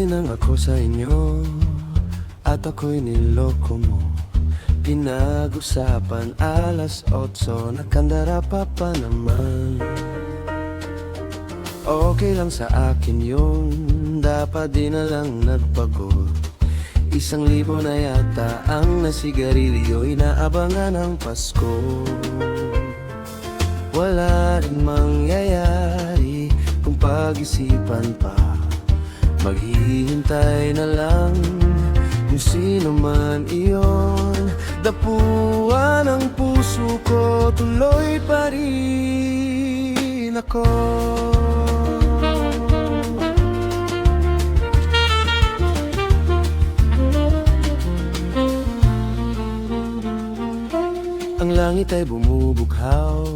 Nang ako sa inyo at ako'y niloko mo. Pinag-usapan 8:00, nakandara pa naman. Okay lang sa akin yun, dapat di na lang nagpagod. 1,000 na yata ang nasigarilyo, inaabangan ng Pasko. Wala rin mangyayari kung pag-isipan pa. Maghihintay na lang kung sino man iyon. Dapuan ang puso ko, tuloy pa rin ako. Ang langit ay bumubughaw,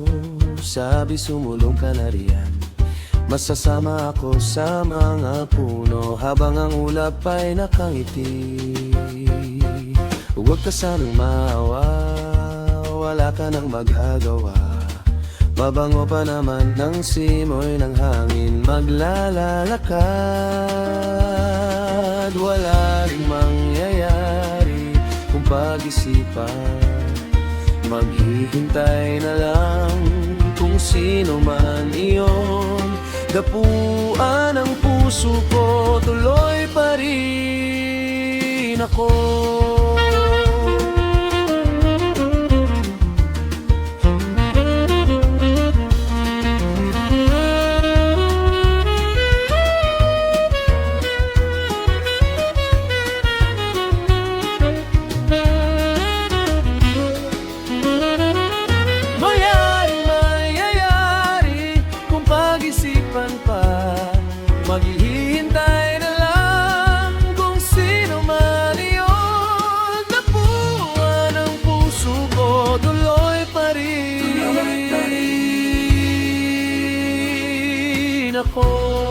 sabi sumulong ka na riyan. Masasama ako sa mga puno habang ang ulap ay nakangiti. Huwag ka sanang maawa, wala ka nang magagawa. Mabango pa naman ng simoy ng hangin, maglalalakad. Wala ring mangyayari kung pag-isipan. Maghihintay na lang kung sino man iyon. Dapuan ang puso ko, tuloy pa rin ako. Maghihintay na lang kung sino man iyon. Dapuan ang puso ko, tuloy pa rin ako.